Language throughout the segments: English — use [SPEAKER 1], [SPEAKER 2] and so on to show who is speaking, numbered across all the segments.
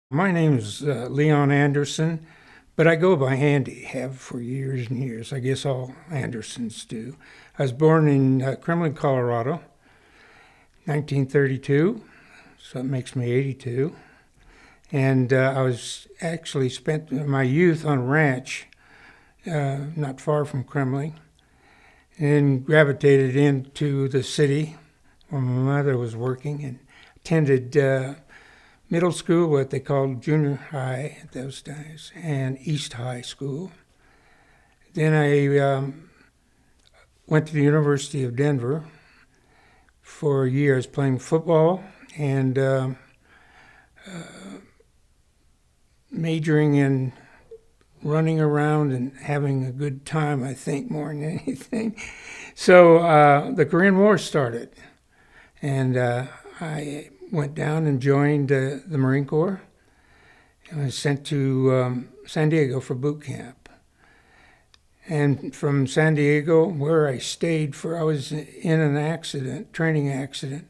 [SPEAKER 1] My name is Leon Anderson, but I go by Andy, have for years and years. I guess all Andersons do. I was born in Kremlin, Colorado, 1932, so it makes me 82. And I was actually spent my youth on a ranch not far from Kremlin, and gravitated into the city where my mother was working and attended middle school, what they called junior high at those days, and East High School. Then I went to the University of Denver for years playing football and majoring in running around and having a good time, I think, more than anything. So the Korean War started, and I went down and joined the Marine Corps. I was sent to San Diego for boot camp. And from San Diego, where I stayed I was in an accident, training accident.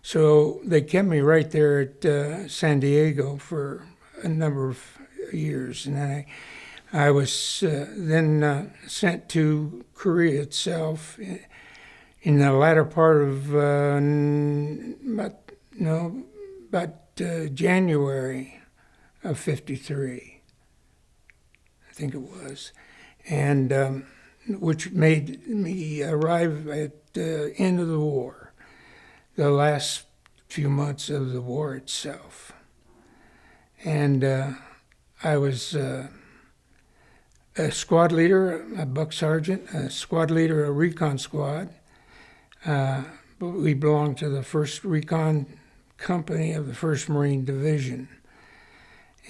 [SPEAKER 1] So they kept me right there at San Diego for a number of years. And then I was then sent to Korea itself in the latter part of about January of '53, I think it was, and which made me arrive at the end of the war, the last few months of the war itself. And I was a squad leader, a buck sergeant, a squad leader, a recon squad. But we belonged to the 1st Recon Company of the 1st Marine Division.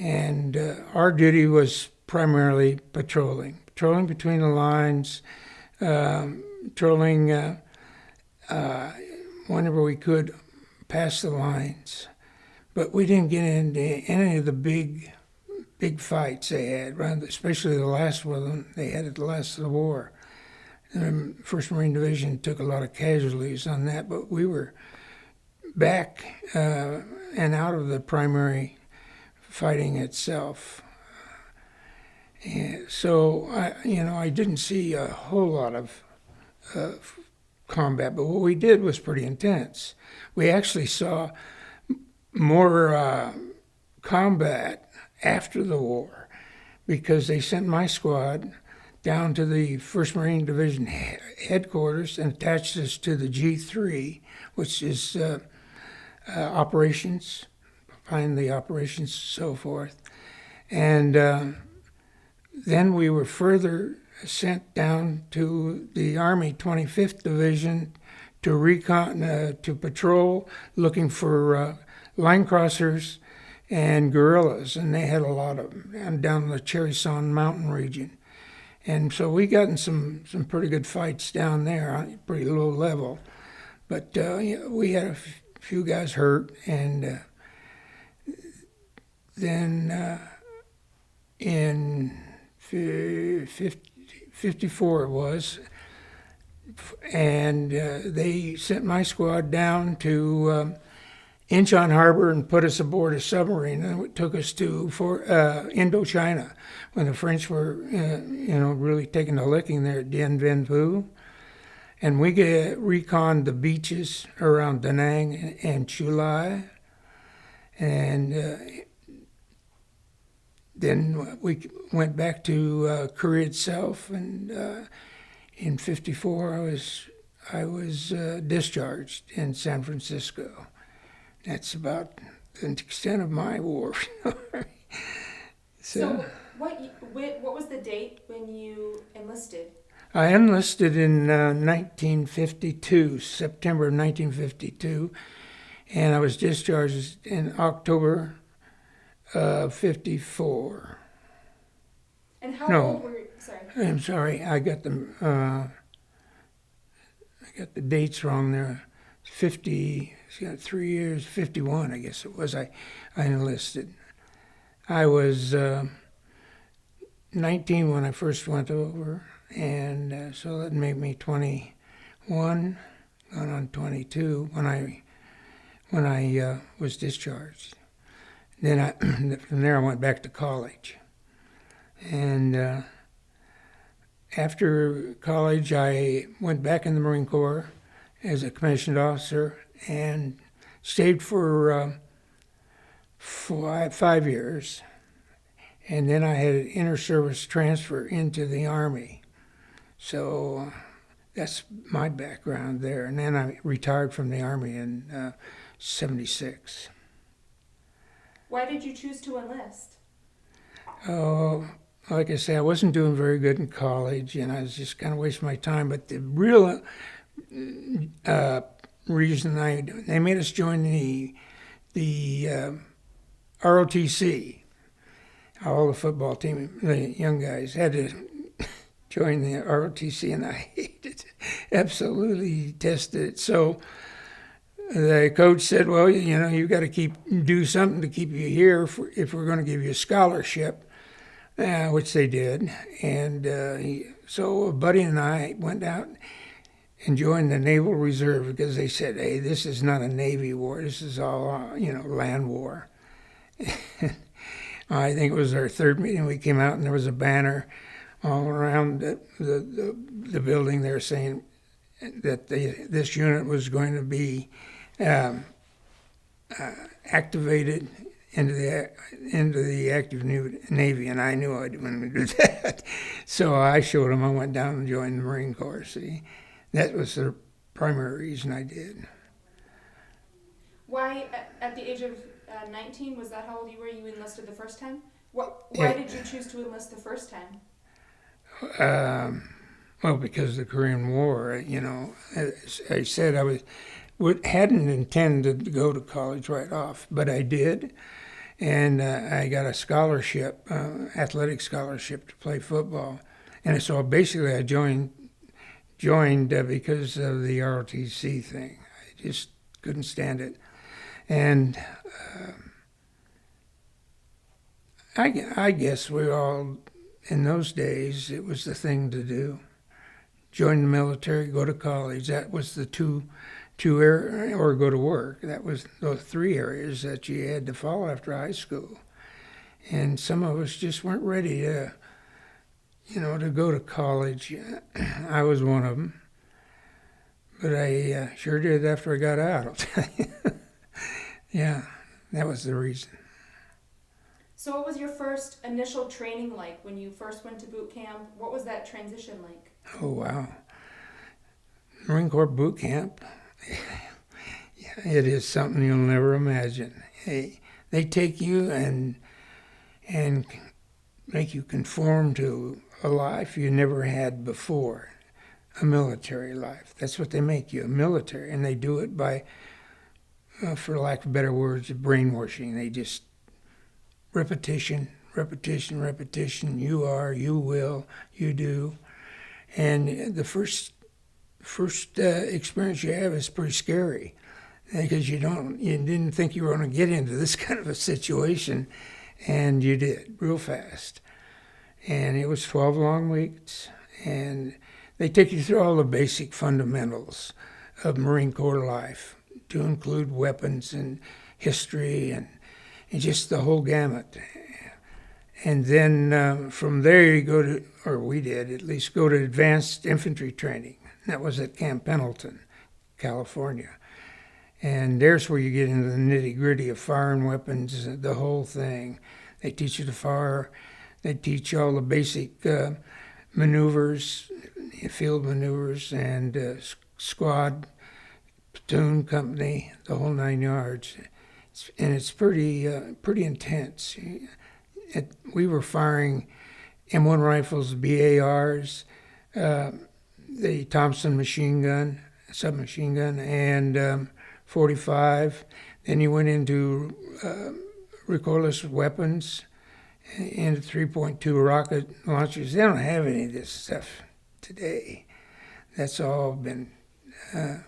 [SPEAKER 1] And our duty was primarily patrolling between the lines, patrolling whenever we could past the lines. But we didn't get into any of the big fights they had, especially the last one they had at the last of the war. The 1st Marine Division took a lot of casualties on that, but we were back and out of the primary fighting itself. And so, I didn't see a whole lot of combat, but what we did was pretty intense. We actually saw more combat after the war because they sent my squad down to the 1st Marine Division headquarters and attached us to the G3, which is operations, find the operations, so forth. And then we were further sent down to the Army 25th Division to recon, to patrol, looking for line crossers and guerrillas, and they had a lot of them down the Cherry-Son Mountain region. And so we got in some pretty good fights down there on a pretty low level. But we had a few guys hurt, and then in 54 it was, and they sent my squad down to Incheon Harbor and put us aboard a submarine, and it took us to Indochina when the French were, really taking a licking there at Dien Bien Phu. And we reconned the beaches around Da Nang and Chulai. And then we went back to Korea itself, and in '54 I was discharged in San Francisco. That's about the extent of my war story.
[SPEAKER 2] So what was the date when you enlisted?
[SPEAKER 1] I enlisted in 1952, September of 1952, and I was discharged in October of '54.
[SPEAKER 2] And how old were you? Sorry.
[SPEAKER 1] I'm sorry, I got the dates wrong there. 50. It's got 3 years, 51, I guess it was. I enlisted. I was 19 when I first went over, and so that made me 21, going on 22 when I was discharged. Then from there I went back to college. And after college, I went back in the Marine Corps as a commissioned officer and stayed for 5 years. And then I had an inter-service transfer into the Army. So that's my background there. And then I retired from the Army in 76.
[SPEAKER 2] Why did you choose to enlist?
[SPEAKER 1] Oh, like I say, I wasn't doing very good in college, and I was just kind of wasting my time. But the real reason they made us join the ROTC. All the football team, the young guys, had to join the ROTC, and I hated it, absolutely detested it. So the coach said, "Well, you got to do something to keep you here if we're going to give you a scholarship," which they did. And so a buddy and I went out and joined the Naval Reserve because they said, "Hey, this is not a Navy war. This is all land war." I think it was our third meeting. We came out and there was a banner all around the building there saying that this unit was going to be activated into the active Navy, and I knew I didn't want to do that. So I showed them. I went down and joined the Marine Corps. See, that was the primary reason I did.
[SPEAKER 2] Why, at the age of 19, was that how old you were? You enlisted the first time? Why did you choose to enlist the first time?
[SPEAKER 1] Well, because of the Korean War. As I said, hadn't intended to go to college right off, but I did, and I got a scholarship, athletic scholarship to play football, and so basically I joined because of the ROTC thing. I just couldn't stand it, and I guess we all, in those days, it was the thing to do. Join the military, go to college. That was the two areas, or go to work. That was those three areas that you had to follow after high school. And some of us just weren't ready to go to college. I was one of them. But I sure did after I got out, I'll tell you. Yeah, that was the reason.
[SPEAKER 2] So what was your first initial training like when you first went to boot camp? What was that transition like?
[SPEAKER 1] Oh, wow. Marine Corps boot camp, yeah, it is something you'll never imagine. They take you and make you conform to a life you never had before, a military life. That's what they make you, a military. And they do it by, for lack of better words, brainwashing. They just repetition, you are, you will, you do. And the first experience you have is pretty scary because you didn't think you were going to get into this kind of a situation, and you did real fast. And it was 12 long weeks, and they take you through all the basic fundamentals of Marine Corps life, to include weapons and history and just the whole gamut. And then from there you go to, or we did at least, go to advanced infantry training. That was at Camp Pendleton, California. And there's where you get into the nitty-gritty of firing weapons, the whole thing. They teach you to fire. They teach you all the basic maneuvers, field maneuvers, and squad, platoon, company, the whole 9 yards. And it's pretty intense. We were firing M1 rifles, BARs, the Thompson machine gun, submachine gun, and 45. Then you went into recoilless weapons, into 3.2 rocket launchers. They don't have any of this stuff today. That's all been, I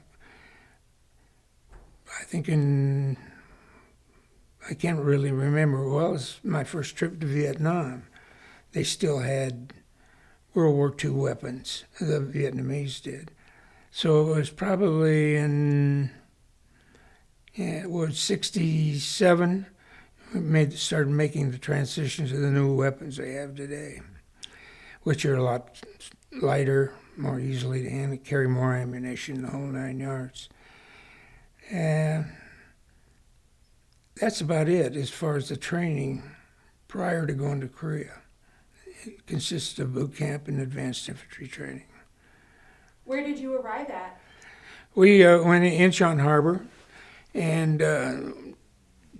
[SPEAKER 1] think I can't really remember. Well, it was my first trip to Vietnam. They still had World War II weapons. The Vietnamese did. So it was probably in, 67 started making the transition to the new weapons they have today, which are a lot lighter, more easily to handle, carry more ammunition, the whole 9 yards. And that's about it as far as the training prior to going to Korea. It consists of boot camp and advanced infantry training.
[SPEAKER 2] Where did you arrive at?
[SPEAKER 1] We went in Incheon Harbor and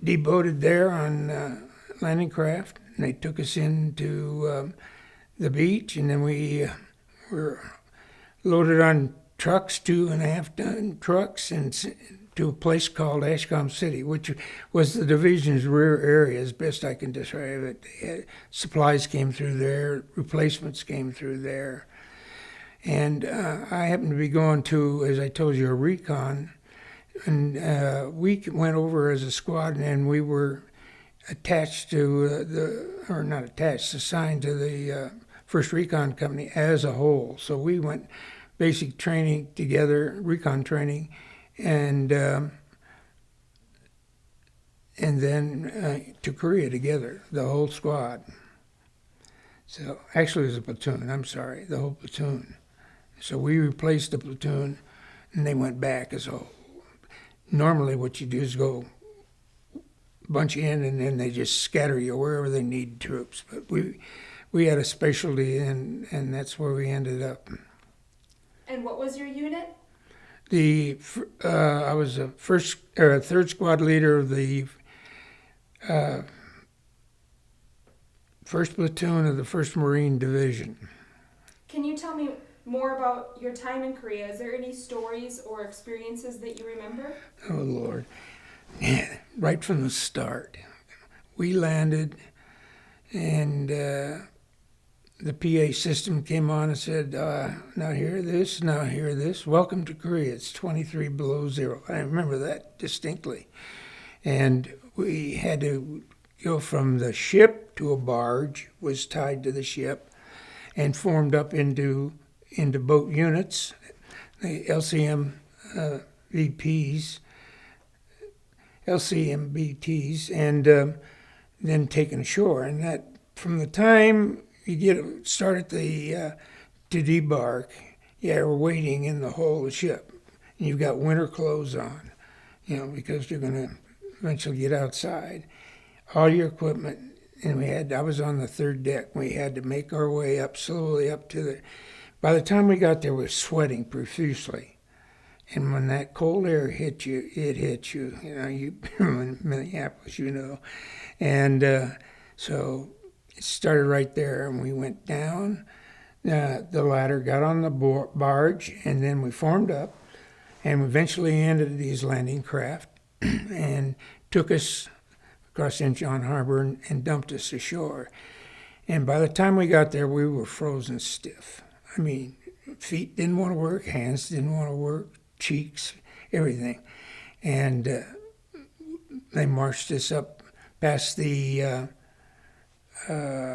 [SPEAKER 1] deboated there on landing craft. And they took us into the beach, and then we were loaded on trucks, 2.5-ton trucks, and to a place called Ashcom City, which was the division's rear area, as best I can describe it. Supplies came through there, replacements came through there. And I happened to be going to, as I told you, a recon, and we went over as a squad, and we were attached to assigned to the 1st Recon Company as a whole. So we went basic training together, recon training, and then to Korea together, the whole squad. So actually it was a platoon, I'm sorry, the whole platoon. So we replaced the platoon, and they went back as a whole. Normally what you do is go bunch in, and then they just scatter you wherever they need troops. But we had a specialty, and that's where we ended up.
[SPEAKER 2] And what was your unit?
[SPEAKER 1] I was a 3rd squad leader of the 1st platoon of the 1st Marine Division.
[SPEAKER 2] Can you tell me more about your time in Korea? Is there any stories or experiences that you remember?
[SPEAKER 1] Oh, Lord. Right from the start, we landed, and the PA system came on and said, now hear this, now hear this. Welcome to Korea. It's 23 below zero. I remember that distinctly. And we had to go from the ship to a barge, was tied to the ship, and formed up into boat units, the LCMBTs, and then taken ashore. And that, from the time you start at to debark, we're waiting in the hull of the ship. And you've got winter clothes on, because you're going to eventually get outside. All your equipment, and I was on the 3rd deck. We had to make our way up slowly up to by the time we got there, we were sweating profusely. And when that cold air hit you, it hit you. You in Minneapolis, And so it started right there, and we went down the ladder, got on the barge, and then we formed up, and eventually ended these landing craft and took us across Incheon Harbor and dumped us ashore. And by the time we got there, we were frozen stiff. I mean, feet didn't want to work, hands didn't want to work, cheeks, everything. And they marched us up past the, what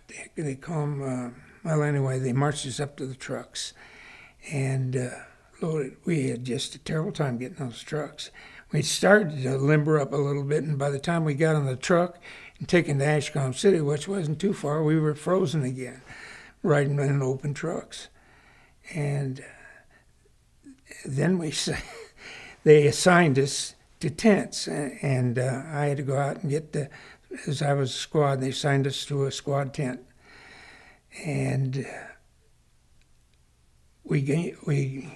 [SPEAKER 1] the heck do they call them? Well, anyway, they marched us up to the trucks and loaded. We had just a terrible time getting those trucks. We started to limber up a little bit, and by the time we got on the truck and taken to Ashcom City, which wasn't too far, we were frozen again, riding in open trucks. And then they assigned us to tents, and I had to go out and get as I was a squad, they assigned us to a squad tent. And we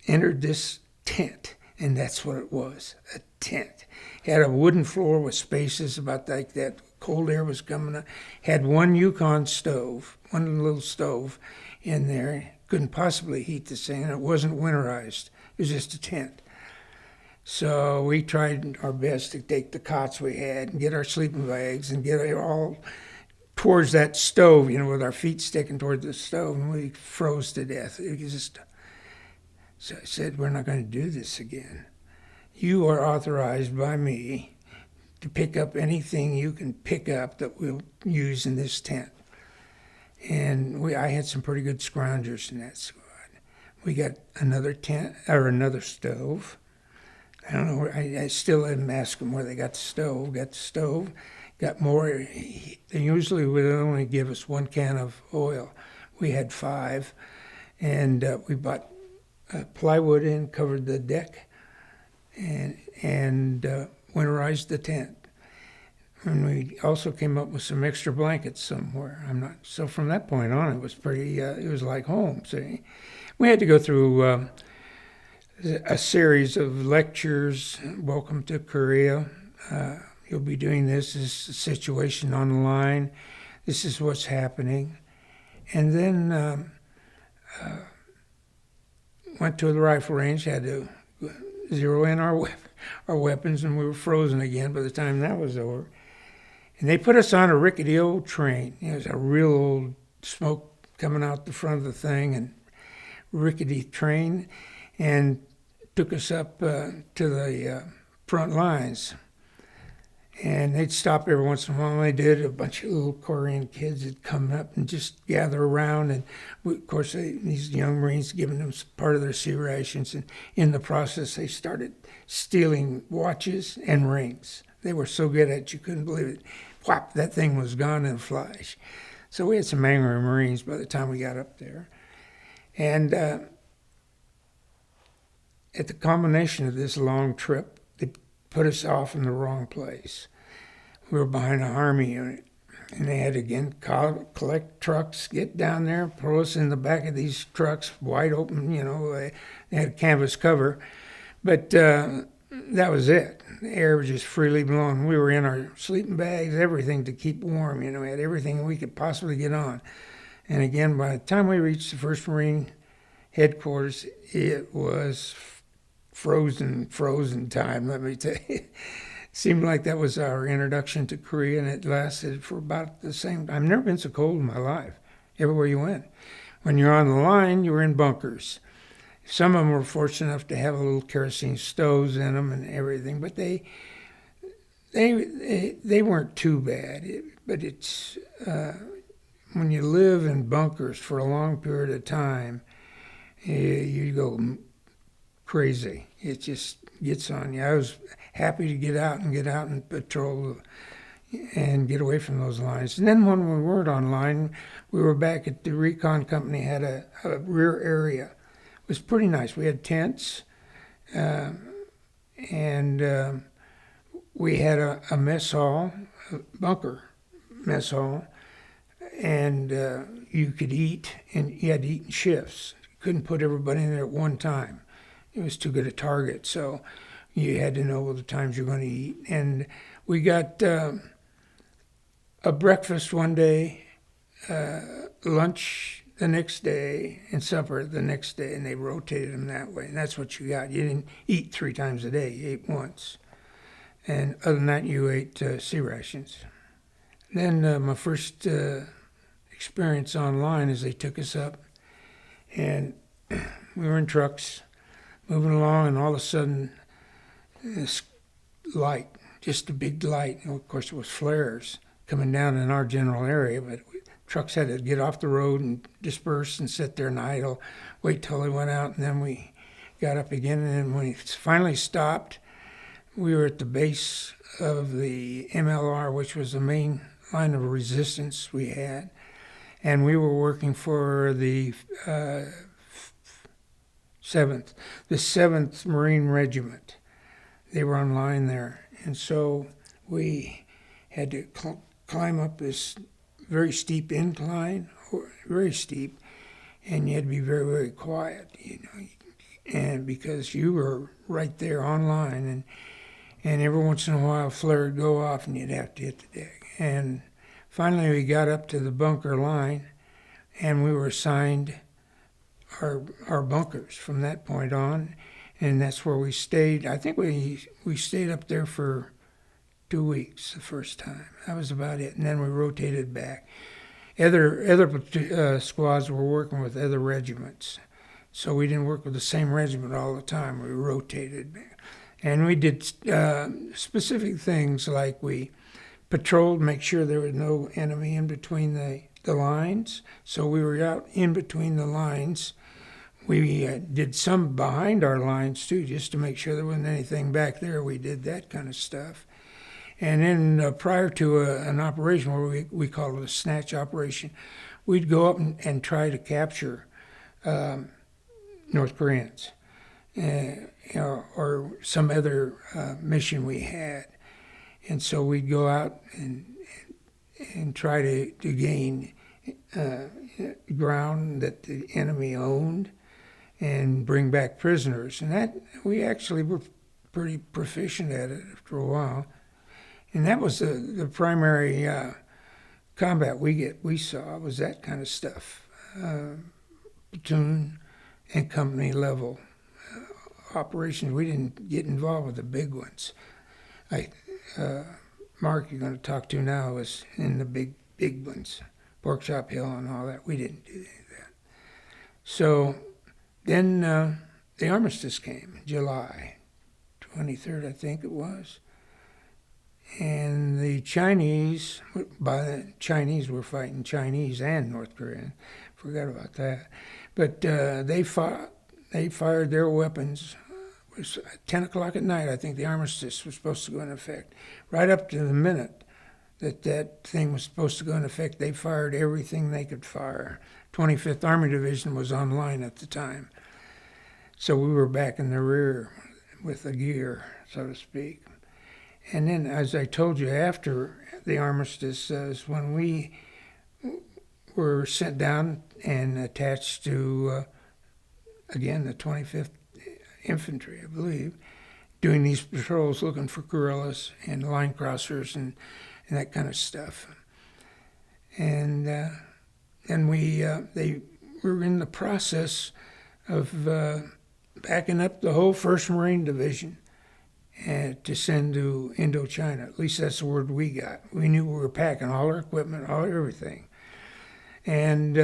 [SPEAKER 1] entered this tent, and that's what it was, a tent. It had a wooden floor with spaces about like that. Cold air was coming up. Had one Yukon stove, one little stove in there. Couldn't possibly heat the thing. It wasn't winterized. It was just a tent. So we tried our best to take the cots we had and get our sleeping bags and get it all towards that stove, with our feet sticking towards the stove, and we froze to death. It was just. So I said, we're not going to do this again. You are authorized by me to pick up anything you can pick up that we'll use in this tent. And I had some pretty good scroungers in that squad. We got another tent, or another stove. I don't know. I still didn't ask them where they got the stove. Got the stove. Got more. They usually would only give us 1 can of oil. We had 5, and we bought plywood in, covered the deck, and winterized the tent. And we also came up with some extra blankets somewhere. So from that point on, it was pretty. It was like home. See, we had to go through a series of lectures. Welcome to Korea. You'll be doing this. This is the situation on the line. This is what's happening. And then went to the rifle range, had to zero in our weapons, and we were frozen again by the time that was over. And they put us on a rickety old train. It was a real old smoke coming out the front of the thing, and rickety train, and took us up to the front lines. And they'd stop every once in a while. And they did. A bunch of little Korean kids would come up and just gather around. And of course, these young Marines giving them part of their sea rations. And in the process, they started stealing watches and rings. They were so good at it, you couldn't believe it. Whap, that thing was gone in a flash. So we had some angry Marines by the time we got up there. And at the culmination of this long trip, they put us off in the wrong place. We were behind an Army unit, and they had to again collect trucks, get down there, throw us in the back of these trucks, wide open, they had canvas cover. But that was it. The air was just freely blowing. We were in our sleeping bags, everything to keep warm. We had everything we could possibly get on. And again, by the time we reached the 1st Marine headquarters, it was frozen time, let me tell you. Seemed like that was our introduction to Korea, and it lasted for about the same time. I've never been so cold in my life, everywhere you went. When you're on the line, you were in bunkers. Some of them were fortunate enough to have a little kerosene stoves in them and everything, but they weren't too bad. But it's when you live in bunkers for a long period of time, you go crazy. It just gets on you. I was happy to get out and patrol and get away from those lines. And then when we weren't on line, we were back at the recon company, had a rear area. It was pretty nice. We had tents, and we had a mess hall, a bunker mess hall, and you could eat, and you had to eat in shifts. You couldn't put everybody in there at one time. It was too good a target, so you had to know the times you're going to eat. And we got a breakfast one day, lunch the next day, and supper the next day, and they rotated them that way. And that's what you got. You didn't eat 3 times a day. You ate once. And other than that, you ate sea rations. Then my first experience online is they took us up, and we were in trucks, moving along, and all of a sudden, this light, just a big light, and of course it was flares coming down in our general area, but trucks had to get off the road and disperse and sit there and idle, wait till they went out, and then we got up again, and then when it finally stopped, we were at the base of the MLR, which was the main line of resistance we had, and we were working for the 7th Marine Regiment. They were on line there. And so we had to climb up this very steep incline, very steep, and you had to be very, very quiet, and because you were right there on line, and every once in a while a flare would go off and you'd have to hit the deck. And finally we got up to the bunker line, and we were assigned our bunkers from that point on, and that's where we stayed. I think we stayed up there for 2 weeks the first time. That was about it, and then we rotated back. Other squads were working with other regiments, so we didn't work with the same regiment all the time. We rotated back. And we did specific things like we patrolled, make sure there was no enemy in between the lines. So we were out in between the lines we did some behind our lines too, just to make sure there wasn't anything back there. We did that kind of stuff. And then prior to an operation where we called it a snatch operation, we'd go up and try to capture North Koreans, or some other mission we had. And so we'd go out and try to gain ground that the enemy owned and bring back prisoners. And that we actually were pretty proficient at it after a while. And that was the primary combat we saw was that kind of stuff, platoon and company level operations. We didn't get involved with the big ones. Mark, you're going to talk to now, was in the big ones, Pork Chop Hill and all that. We didn't do any of that. So then the armistice came, July 23rd, I think it was. And the Chinese, by the Chinese, were fighting Chinese and North Korean. Forgot about that. But they fired their weapons. It was 10 o'clock at night, I think the armistice was supposed to go into effect. Right up to the minute that thing was supposed to go into effect, they fired everything they could fire. 25th Army Division was online at the time. So we were back in the rear with the gear, so to speak. And then, as I told you, after the armistice is when we were sent down and attached to, again, the 25th Infantry, I believe, doing these patrols looking for guerrillas and line crossers and that kind of stuff. And then they were in the process of backing up the whole 1st Marine Division and to send to Indochina. At least that's the word we got. We knew we were packing all our equipment, everything. And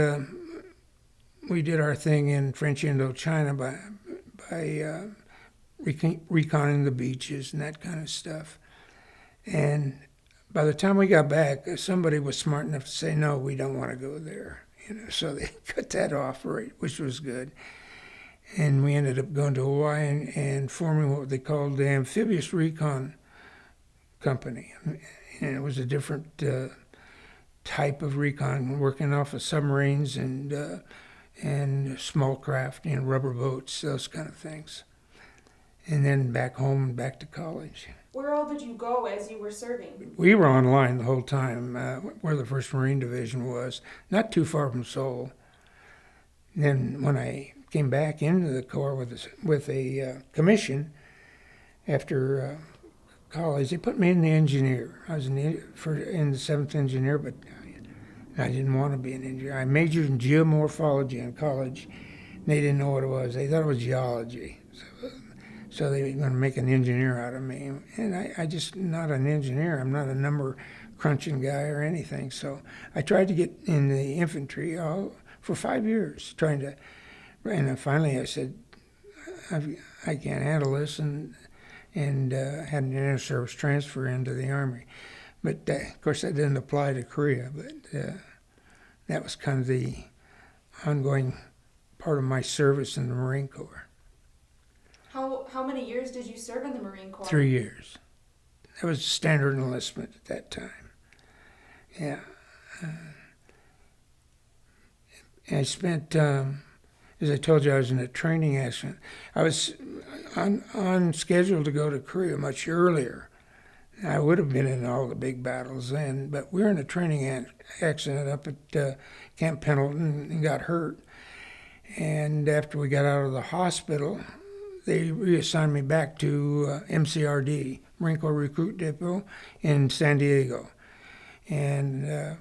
[SPEAKER 1] we did our thing in French Indochina by reconning the beaches and that kind of stuff. And by the time we got back, somebody was smart enough to say, no, we don't want to go there. So they cut that off, which was good. And we ended up going to Hawaii and forming what they called the Amphibious Recon Company. And it was a different type of recon, working off of submarines and small craft, rubber boats, those kind of things. And then back home and back to college.
[SPEAKER 2] Where all did you go as you were serving?
[SPEAKER 1] We were online the whole time, where the 1st Marine Division was, not too far from Seoul. Then when I came back into the Corps with a commission after college, they put me in the engineer. I was in the 7th Engineer, but I didn't want to be an engineer. I majored in geomorphology in college. And they didn't know what it was. They thought it was geology. So they were going to make an engineer out of me. And I just not an engineer. I'm not a number crunching guy or anything. So I tried to get in the infantry for 5 years, and then finally I said, I can't handle this, and had an inter-service transfer into the Army. But of course that didn't apply to Korea, but that was kind of the ongoing part of my service in the Marine Corps.
[SPEAKER 2] How many years did you serve in the Marine Corps?
[SPEAKER 1] 3 years. That was standard enlistment at that time. Yeah. I spent, as I told you, I was in a training accident. I was on schedule to go to Korea much earlier. I would have been in all the big battles then, but we were in a training accident up at Camp Pendleton and got hurt. And after we got out of the hospital, they reassigned me back to MCRD, Marine Corps Recruit Depot in San Diego. And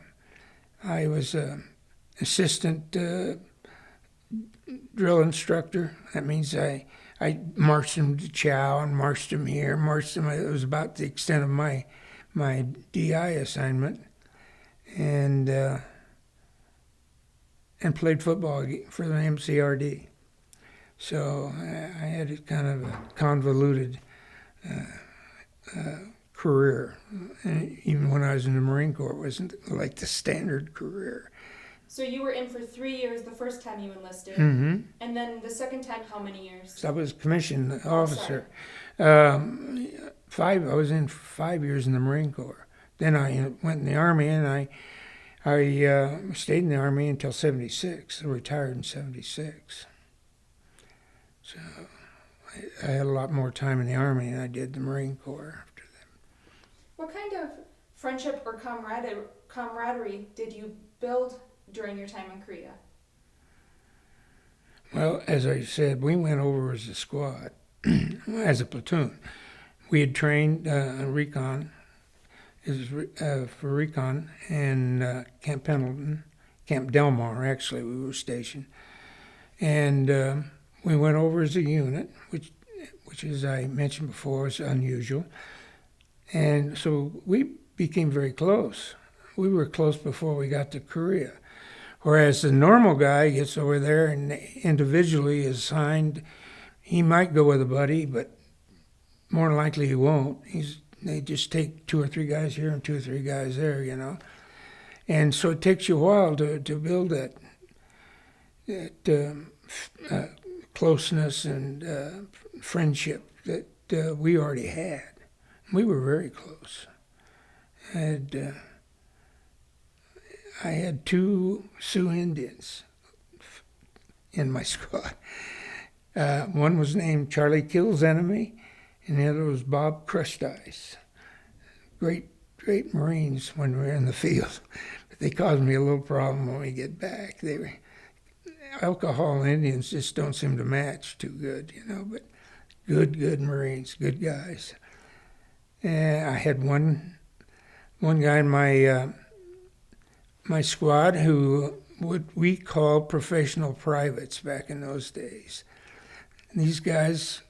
[SPEAKER 1] I was assistant drill instructor. That means I marched them to Chow and marched them here, marched them. It was about the extent of my DI assignment, and played football for the MCRD. So I had a kind of a convoluted career. And even when I was in the Marine Corps, it wasn't like the standard career.
[SPEAKER 2] So you were in for 3 years the first time you enlisted,
[SPEAKER 1] Mm-hmm.
[SPEAKER 2] and then the second time, how many years?
[SPEAKER 1] So I was commissioned
[SPEAKER 2] Oh,
[SPEAKER 1] officer. I was in 5 years in the Marine Corps. Then I went in the Army, and I stayed in the Army until 76. I retired in 76. So I had a lot more time in the Army than I did the Marine Corps after that.
[SPEAKER 2] What kind of friendship or camaraderie did you build during your time in Korea?
[SPEAKER 1] Well, as I said, we went over as a squad, as a platoon. We had trained recon, for recon in Camp Pendleton, Camp Delmar, actually, we were stationed. And we went over as a unit, which, as I mentioned before, is unusual. And so we became very close. We were close before we got to Korea. Whereas the normal guy gets over there and individually is assigned, he might go with a buddy, but more than likely he won't. They just take 2 or 3 guys here and 2 or 3 guys there, you know. And so it takes you a while to build that closeness and friendship that we already had. We were very close. I had 2 Sioux Indians in my squad. One was named Charlie Kills Enemy, and the other was Bob Crushed Ice. Great Marines when we were in the field. But they caused me a little problem when we get back. Alcohol Indians just don't seem to match too good, you know, but good Marines, good guys. And I had one guy in my squad who we called professional privates back in those days. And these guys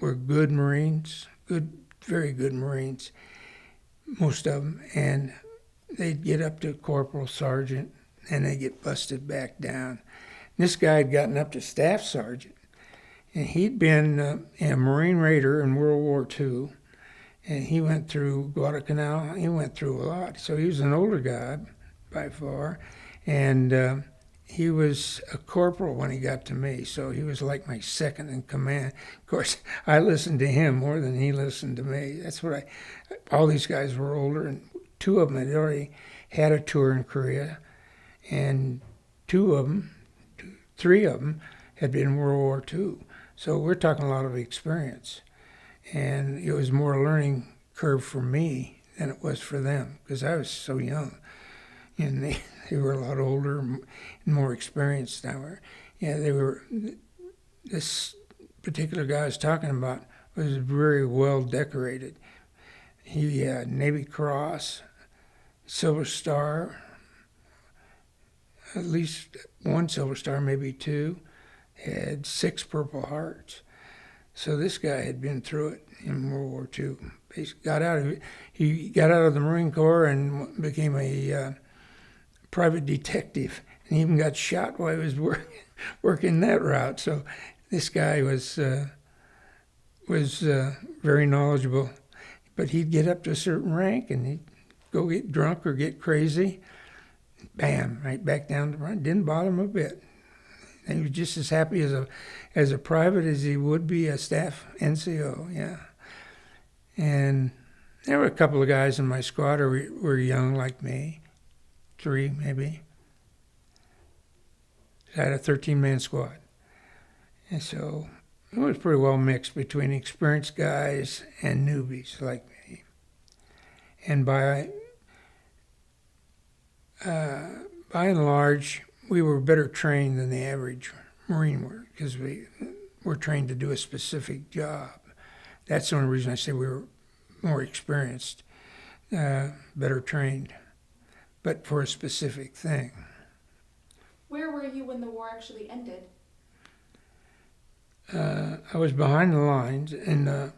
[SPEAKER 1] were good Marines, very good Marines, most of them, and they'd get up to corporal sergeant and they'd get busted back down. This guy had gotten up to staff sergeant, and he'd been a Marine Raider in World War II, and he went through Guadalcanal. He went through a lot, so he was an older guy by far, and he was a corporal when he got to me, so he was like my second in command. Of course, I listened to him more than he listened to me. That's what all these guys were older, and 2 of them had already had a tour in Korea, and 3 of them had been in World War II. So we're talking a lot of experience. And it was more a learning curve for me than it was for them, because I was so young. And they were a lot older and more experienced than I were. Yeah, this particular guy I was talking about was very well decorated. He had Navy Cross, Silver Star, at least 1 Silver Star, maybe 2, had 6 Purple Hearts. So this guy had been through it in World War II. He got out of the Marine Corps and became a private detective, and even got shot while he was working that route. So this guy was very knowledgeable, but he'd get up to a certain rank and he'd go get drunk or get crazy. Bam, right back down the front. Didn't bother him a bit. And he was just as happy as a private as he would be a staff NCO, yeah. And there were a couple of guys in my squad who were young like me, 3 maybe. I had a 13-man squad. And so it was pretty well mixed between experienced guys and newbies like me. And by and large, we were better trained than the average Marine were, because we were trained to do a specific job. That's the only reason I say we were more experienced, better trained, but for a specific thing.
[SPEAKER 2] Where were you when the war actually ended?
[SPEAKER 1] I was behind the lines in the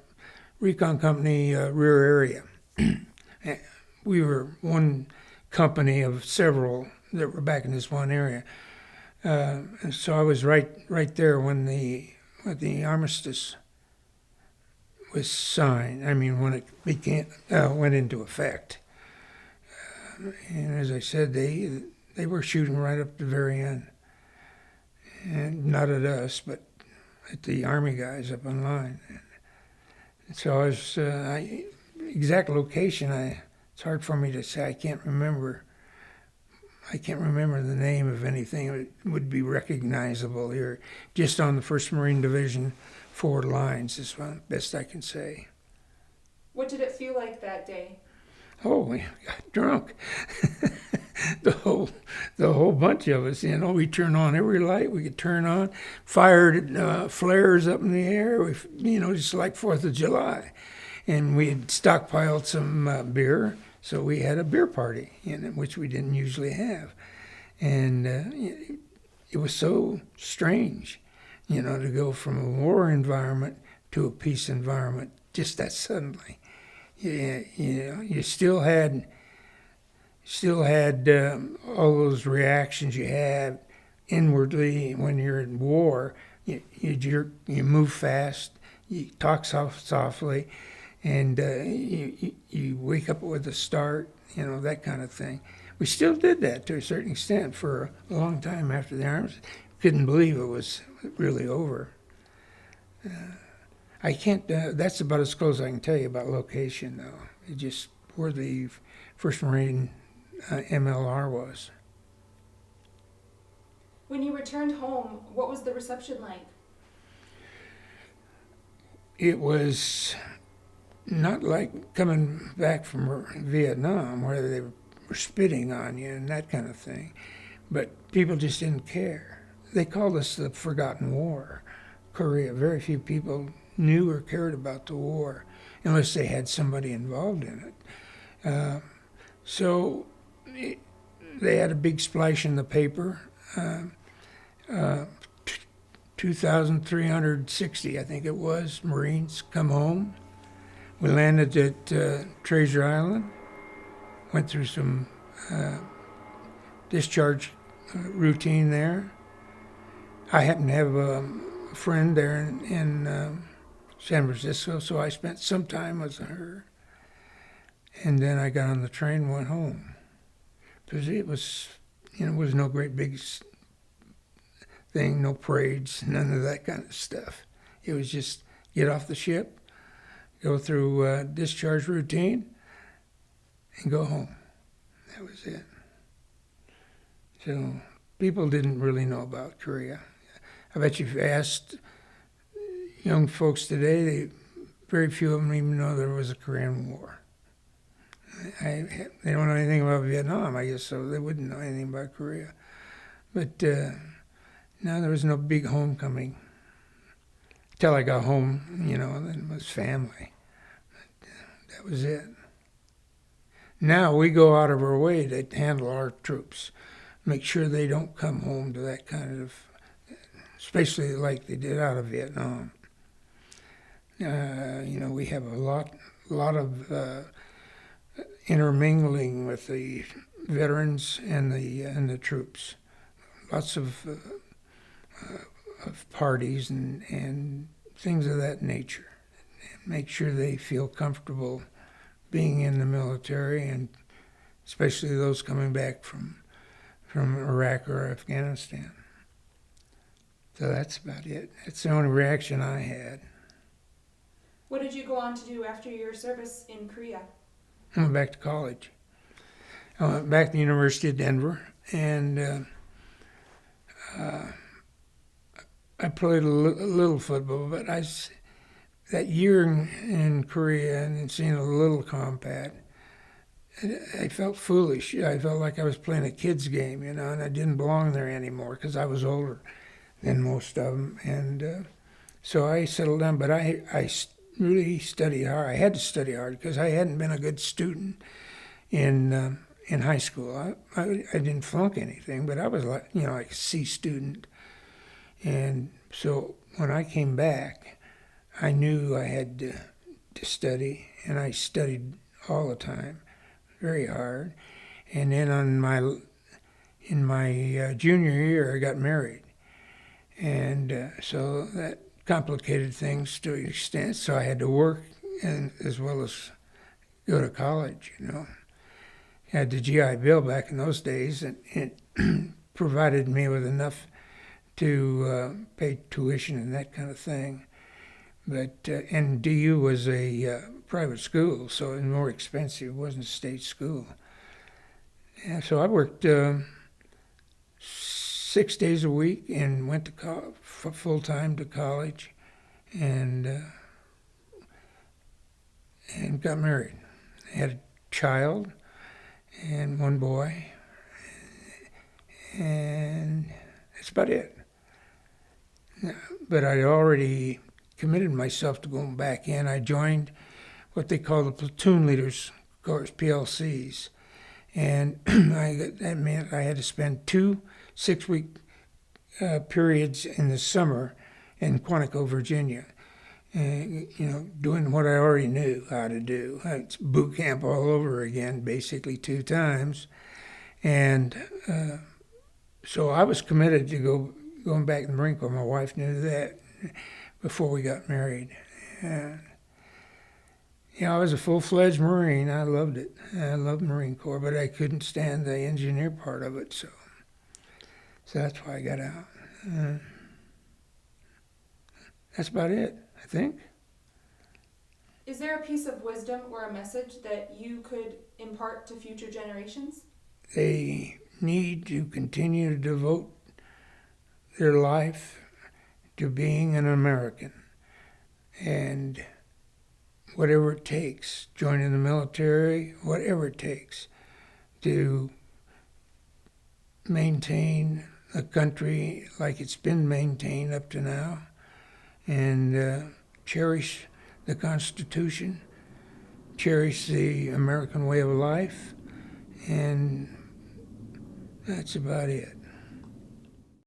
[SPEAKER 1] recon company rear area. We were one company of several that were back in this one area. And so I was right there when the armistice was signed. I mean, when it went into effect. And as I said, They were shooting right up to the very end. And not at us, but at the Army guys up on line. And so I was, exact location, it's hard for me to say. I can't remember the name of anything that would be recognizable here. Just on the 1st Marine Division forward lines is the best I can say.
[SPEAKER 2] What did it feel like that day?
[SPEAKER 1] Oh, we got drunk. the whole bunch of us, we turned on every light we could turn on, fired flares up in the air, just like 4th of July. And we had stockpiled some beer, so we had a beer party, which we didn't usually have. And it was so strange, to go from a war environment to a peace environment just that suddenly. Yeah, you still had all those reactions you have inwardly when you're in war. You jerk, you move fast, you talk softly, and you wake up with a start, that kind of thing. We still did that to a certain extent for a long time after the arms. Couldn't believe it was really over. I can't, that's about as close as I can tell you about location, though. It just where the 1st Marine MLR was.
[SPEAKER 2] When you returned home, what was the reception like?
[SPEAKER 1] It was not like coming back from Vietnam where they were spitting on you and that kind of thing, but people just didn't care. They called us the Forgotten War, Korea. Very few people knew or cared about the war unless they had somebody involved in it. So they had a big splash in the paper. 2,360, I think it was, Marines come home. We landed at Treasure Island, went through some discharge routine there. I happened to have a friend there in San Francisco, so I spent some time with her. And then I got on the train and went home. Because it was no great big thing, no parades, none of that kind of stuff. It was just get off the ship, go through discharge routine, and go home. That was it. So people didn't really know about Korea. I bet you if you asked young folks today, very few of them even know there was a Korean War. They don't know anything about Vietnam, I guess, so they wouldn't know anything about Korea. But no, there was no big homecoming. Till I got home, then it was family. But, that was it. Now we go out of our way to handle our troops, make sure they don't come home to that kind of, especially like they did out of Vietnam. We have a lot of intermingling with the veterans and the troops. Lots of parties and things of that nature. Make sure they feel comfortable being in the military, and especially those coming back from Iraq or Afghanistan. So that's about it. That's the only reaction I had.
[SPEAKER 2] What did you go on to do after your service in Korea?
[SPEAKER 1] I went back to college. I went back to the University of Denver, and I played a little football, but that year in Korea and seeing a little combat, I felt foolish. I felt like I was playing a kid's game, and I didn't belong there anymore because I was older than most of them. And so I settled down, but I really studied hard. I had to study hard because I hadn't been a good student in high school. I didn't flunk anything, but I was like a C student. And so when I came back, I knew I had to study, and I studied all the time, very hard. And then in my junior year, I got married, and so that complicated things to an extent. So I had to work and as well as go to college. I had the GI Bill back in those days, and provided me with enough to pay tuition and that kind of thing. But and DU was a private school, so it was more expensive. It wasn't a state school. Yeah, so I worked 6 days a week and went to full time to college, and got married. I had a child and one boy, and that's about it. But I'd already committed myself to going back in. I joined what they call the platoon leaders course, PLCs, and that meant I had to spend 2 6-week periods in the summer in Quantico, Virginia. Doing what I already knew how to do. It's boot camp all over again, basically 2 times. And so I was committed to going back to the Marine Corps. My wife knew that before we got married. And, I was a full-fledged Marine. I loved it. I loved Marine Corps, but I couldn't stand the engineer part of it, so that's why I got out. That's about it, I think.
[SPEAKER 2] Is there a piece of wisdom or a message that you could impart to future generations?
[SPEAKER 1] They need to continue to devote their life to being an American, and whatever it takes, joining the military, whatever it takes to maintain a country like it's been maintained up to now, and cherish the Constitution, cherish the American way of life, and that's about it.